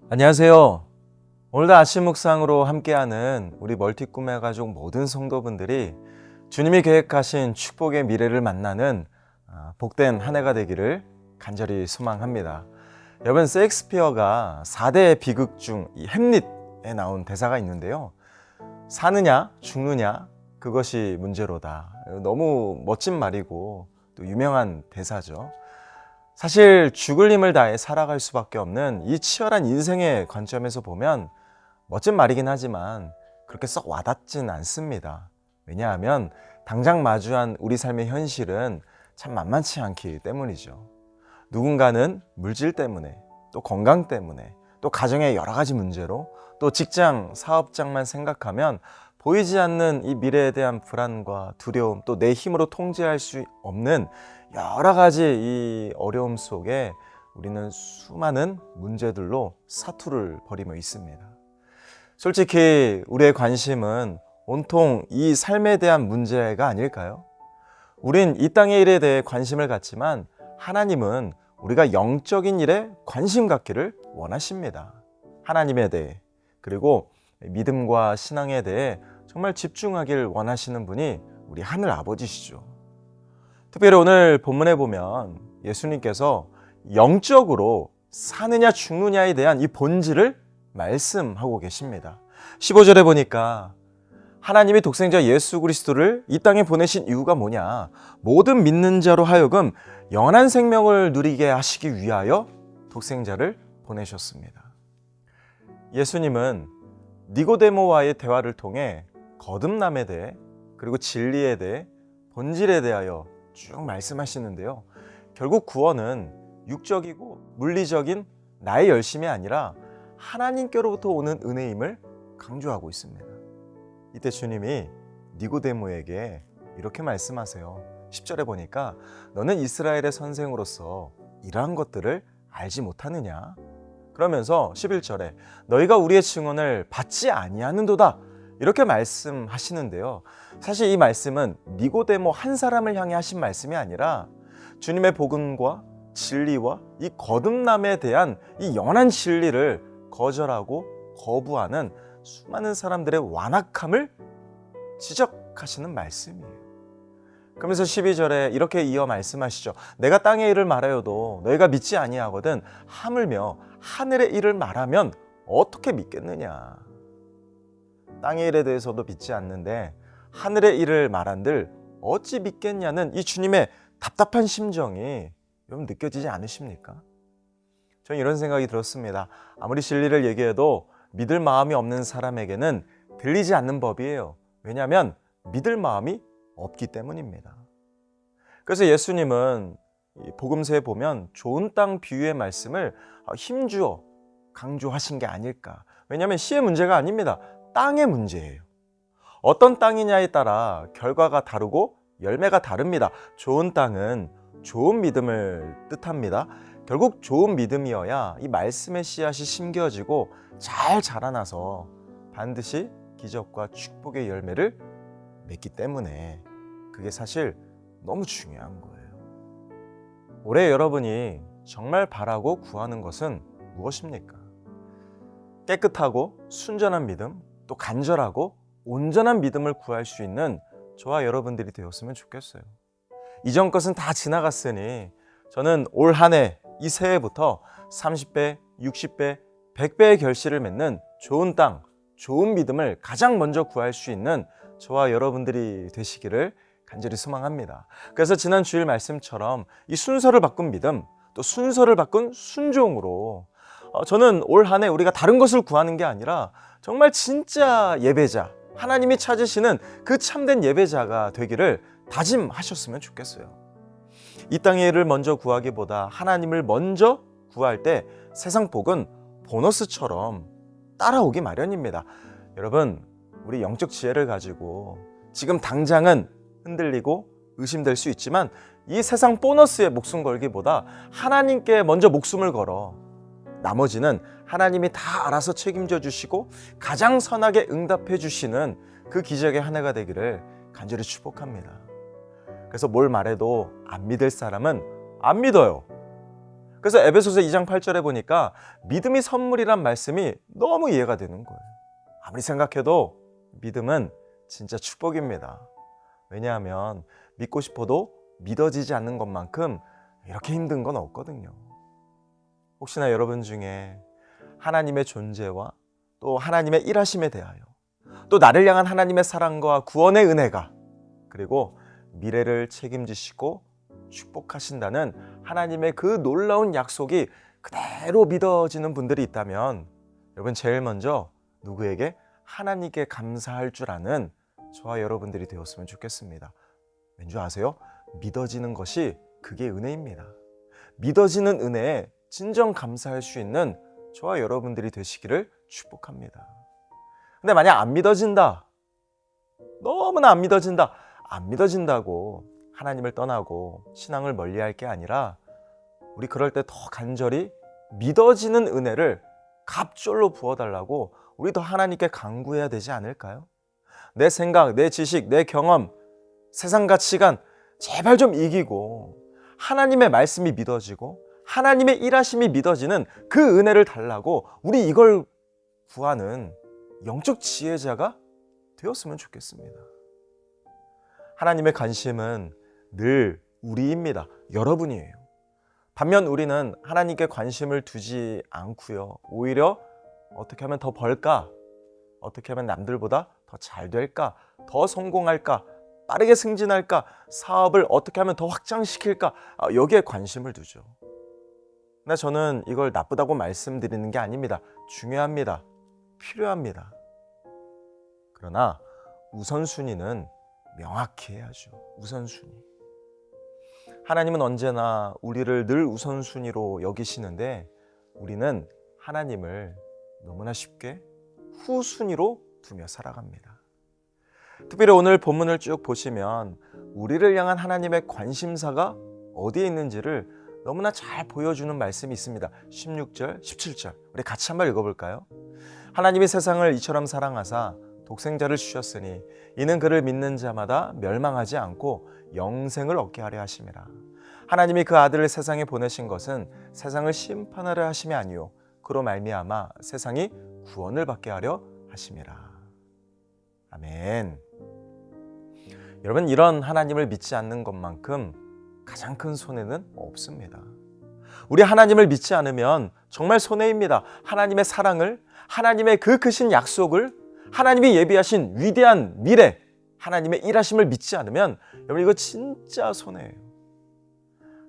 안녕하세요. 오늘도 아침 묵상으로 함께하는 우리 멀티 꿈의 가족 모든 성도분들이 주님이 계획하신 축복의 미래를 만나는 복된 한 해가 되기를 간절히 소망합니다. 여러분, 셰익스피어가 4대 비극 중 이 햄릿에 나온 대사가 있는데요. 사느냐 죽느냐 그것이 문제로다. 너무 멋진 말이고 또 유명한 대사죠. 사실 죽을 힘을 다해 살아갈 수밖에 없는 이 치열한 인생의 관점에서 보면 멋진 말이긴 하지만 그렇게 썩 와닿진 않습니다. 왜냐하면 당장 마주한 우리 삶의 현실은 참 만만치 않기 때문이죠. 누군가는 물질 때문에, 또 건강 때문에, 또 가정의 여러 가지 문제로, 또 직장, 사업장만 생각하면 보이지 않는 이 미래에 대한 불안과 두려움, 또 내 힘으로 통제할 수 없는 여러 가지 이 어려움 속에 우리는 수많은 문제들로 사투를 벌이며 있습니다. 솔직히 우리의 관심은 온통 이 삶에 대한 문제가 아닐까요? 우린 이 땅의 일에 대해 관심을 갖지만 하나님은 우리가 영적인 일에 관심 갖기를 원하십니다. 하나님에 대해, 그리고 믿음과 신앙에 대해 정말 집중하길 원하시는 분이 우리 하늘 아버지시죠. 특별히 오늘 본문에 보면 예수님께서 영적으로 사느냐 죽느냐에 대한 이 본질을 말씀하고 계십니다. 15절에 보니까 하나님이 독생자 예수 그리스도를 이 땅에 보내신 이유가 뭐냐? 모든 믿는 자로 하여금 영원한 생명을 누리게 하시기 위하여 독생자를 보내셨습니다. 예수님은 니고데모와의 대화를 통해 거듭남에 대해, 그리고 진리에 대해, 본질에 대하여 쭉 말씀하시는데요. 결국 구원은 육적이고 물리적인 나의 열심이 아니라 하나님께로부터 오는 은혜임을 강조하고 있습니다. 이때 주님이 니고데모에게 이렇게 말씀하세요. 10절에 보니까 너는 이스라엘의 선생으로서 이러한 것들을 알지 못하느냐? 그러면서 11절에 너희가 우리의 증언을 받지 아니하는도다, 이렇게 말씀하시는데요. 사실 이 말씀은 니고데모 한 사람을 향해 하신 말씀이 아니라 주님의 복음과 진리와 이 거듭남에 대한 이 영원한 진리를 거절하고 거부하는 수많은 사람들의 완악함을 지적하시는 말씀이에요. 그러면서 12절에 이렇게 이어 말씀하시죠. 내가 땅의 일을 말하여도 너희가 믿지 아니하거든 하물며 하늘의 일을 말하면 어떻게 믿겠느냐. 땅의 일에 대해서도 믿지 않는데 하늘의 일을 말한들 어찌 믿겠냐는 이 주님의 답답한 심정이 여러분 느껴지지 않으십니까? 저는 이런 생각이 들었습니다. 아무리 진리를 얘기해도 믿을 마음이 없는 사람에게는 들리지 않는 법이에요. 왜냐하면 믿을 마음이 없기 때문입니다. 그래서 예수님은 복음서에 보면 좋은 땅 비유의 말씀을 힘주어 강조하신 게 아닐까. 왜냐하면 시의 문제가 아닙니다. 땅의 문제예요. 어떤 땅이냐에 따라 결과가 다르고 열매가 다릅니다. 좋은 땅은 좋은 믿음을 뜻합니다. 결국 좋은 믿음이어야 이 말씀의 씨앗이 심겨지고 잘 자라나서 반드시 기적과 축복의 열매를 맺기 때문에 그게 사실 너무 중요한 거예요. 올해 여러분이 정말 바라고 구하는 것은 무엇입니까? 깨끗하고 순전한 믿음, 또 간절하고 온전한 믿음을 구할 수 있는 저와 여러분들이 되었으면 좋겠어요. 이전 것은 다 지나갔으니 저는 올 한 해 이 새해부터 30배, 60배, 100배의 결실을 맺는 좋은 땅, 좋은 믿음을 가장 먼저 구할 수 있는 저와 여러분들이 되시기를 간절히 소망합니다. 그래서 지난 주일 말씀처럼 이 순서를 바꾼 믿음, 또 순서를 바꾼 순종으로 저는 올 한 해 우리가 다른 것을 구하는 게 아니라 정말 진짜 예배자, 하나님이 찾으시는 그 참된 예배자가 되기를 다짐하셨으면 좋겠어요. 이 땅의 일을 먼저 구하기보다 하나님을 먼저 구할 때 세상 복은 보너스처럼 따라오기 마련입니다. 여러분, 우리 영적 지혜를 가지고 지금 당장은 흔들리고 의심될 수 있지만 이 세상 보너스에 목숨 걸기보다 하나님께 먼저 목숨을 걸어 나머지는 하나님이 다 알아서 책임져 주시고 가장 선하게 응답해 주시는 그 기적의 한 해가 되기를 간절히 축복합니다. 그래서 뭘 말해도 안 믿을 사람은 안 믿어요. 그래서 에베소서 2장 8절에 보니까 믿음이 선물이란 말씀이 너무 이해가 되는 거예요. 아무리 생각해도 믿음은 진짜 축복입니다. 왜냐하면 믿고 싶어도 믿어지지 않는 것만큼 이렇게 힘든 건 없거든요. 혹시나 여러분 중에 하나님의 존재와 또 하나님의 일하심에 대하여 또 나를 향한 하나님의 사랑과 구원의 은혜가 그리고 미래를 책임지시고 축복하신다는 하나님의 그 놀라운 약속이 그대로 믿어지는 분들이 있다면 여러분 제일 먼저 누구에게? 하나님께 감사할 줄 아는 저와 여러분들이 되었으면 좋겠습니다. 왠지 아세요? 믿어지는 것이 그게 은혜입니다. 믿어지는 은혜에 진정 감사할 수 있는 저와 여러분들이 되시기를 축복합니다. 근데 만약 안 믿어진다, 너무나 안 믿어진다, 안 믿어진다고 하나님을 떠나고 신앙을 멀리할 게 아니라 우리 그럴 때 더 간절히 믿어지는 은혜를 갑절로 부어달라고 우리 더 하나님께 간구해야 되지 않을까요? 내 생각, 내 지식, 내 경험, 세상 가치관 제발 좀 이기고 하나님의 말씀이 믿어지고 하나님의 일하심이 믿어지는 그 은혜를 달라고 우리 이걸 구하는 영적 지혜자가 되었으면 좋겠습니다. 하나님의 관심은 늘 우리입니다. 여러분이에요. 반면 우리는 하나님께 관심을 두지 않고요. 오히려 어떻게 하면 더 벌까? 어떻게 하면 남들보다 더 잘 될까? 더 성공할까? 빠르게 승진할까? 사업을 어떻게 하면 더 확장시킬까? 여기에 관심을 두죠. 근데 저는 이걸 나쁘다고 말씀드리는 게 아닙니다. 중요합니다. 필요합니다. 그러나 우선순위는 명확히 해야죠. 우선순위. 하나님은 언제나 우리를 늘 우선순위로 여기시는데 우리는 하나님을 너무나 쉽게 후순위로 두며 살아갑니다. 특별히 오늘 본문을 쭉 보시면 우리를 향한 하나님의 관심사가 어디에 있는지를 너무나 잘 보여주는 말씀이 있습니다. 16절, 17절 우리 같이 한번 읽어볼까요? 하나님이 세상을 이처럼 사랑하사 독생자를 주셨으니 이는 그를 믿는 자마다 멸망하지 않고 영생을 얻게 하려 하심이라. 하나님이 그 아들을 세상에 보내신 것은 세상을 심판하려 하심이 아니요 그로 말미암아 세상이 구원을 받게 하려 하심이라. 아멘. 여러분, 이런 하나님을 믿지 않는 것만큼 가장 큰 손해는 없습니다. 우리 하나님을 믿지 않으면 정말 손해입니다. 하나님의 사랑을, 하나님의 그 크신 약속을, 하나님이 예비하신 위대한 미래, 하나님의 일하심을 믿지 않으면 여러분 이거 진짜 손해예요.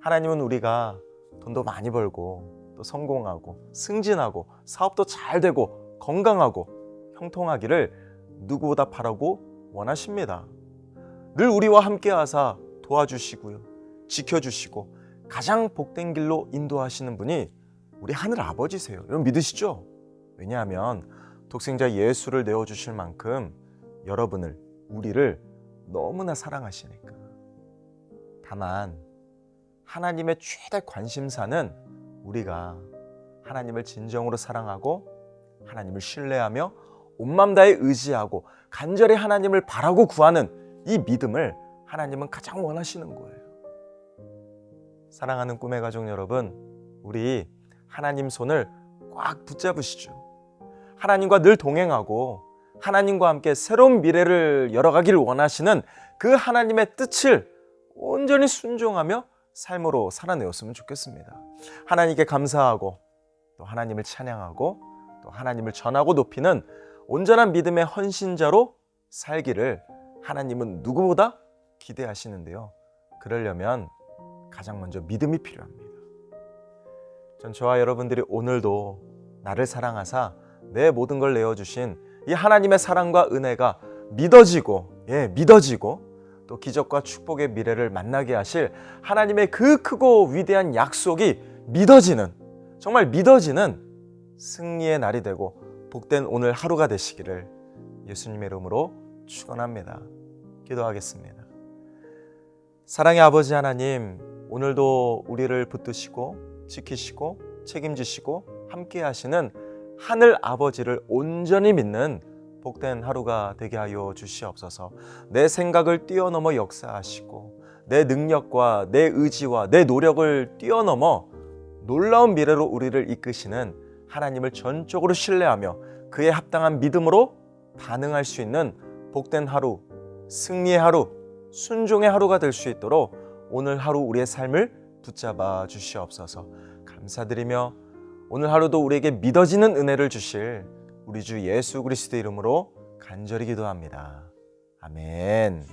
하나님은 우리가 돈도 많이 벌고 또 성공하고 승진하고 사업도 잘 되고 건강하고 형통하기를 누구보다 바라고 원하십니다. 늘 우리와 함께 하사 도와주시고요, 지켜주시고 가장 복된 길로 인도하시는 분이 우리 하늘 아버지세요. 여러분 믿으시죠? 왜냐하면 독생자 예수를 내어주실 만큼 여러분을, 우리를 너무나 사랑하시니까. 다만 하나님의 최대 관심사는 우리가 하나님을 진정으로 사랑하고 하나님을 신뢰하며 온 마음 다해 의지하고 간절히 하나님을 바라고 구하는 이 믿음을 하나님은 가장 원하시는 거예요. 사랑하는 꿈의 가족 여러분, 우리 하나님 손을 꽉 붙잡으시죠. 하나님과 늘 동행하고 하나님과 함께 새로운 미래를 열어가기를 원하시는 그 하나님의 뜻을 온전히 순종하며 삶으로 살아내었으면 좋겠습니다. 하나님께 감사하고 또 하나님을 찬양하고 또 하나님을 전하고 높이는 온전한 믿음의 헌신자로 살기를 하나님은 누구보다 기대하시는데요. 그러려면 가장 먼저 믿음이 필요합니다. 전 저와 여러분들이 오늘도 나를 사랑하사 내 모든 걸 내어주신 이 하나님의 사랑과 은혜가 믿어지고 또 기적과 축복의 미래를 만나게 하실 하나님의 그 크고 위대한 약속이 믿어지는, 정말 믿어지는 승리의 날이 되고 복된 오늘 하루가 되시기를 예수님의 이름으로 축원합니다. 기도하겠습니다. 사랑의 아버지 하나님, 오늘도 우리를 붙드시고 지키시고 책임지시고 함께 하시는 하늘 아버지를 온전히 믿는 복된 하루가 되게 하여 주시옵소서. 내 생각을 뛰어넘어 역사하시고 내 능력과 내 의지와 내 노력을 뛰어넘어 놀라운 미래로 우리를 이끄시는 하나님을 전적으로 신뢰하며 그에 합당한 믿음으로 반응할 수 있는 복된 하루, 승리의 하루, 순종의 하루가 될 수 있도록 오늘 하루 우리의 삶을 붙잡아 주시옵소서. 감사드리며 오늘 하루도 우리에게 믿어지는 은혜를 주실 우리 주 예수 그리스도 이름으로 간절히 기도합니다. 아멘.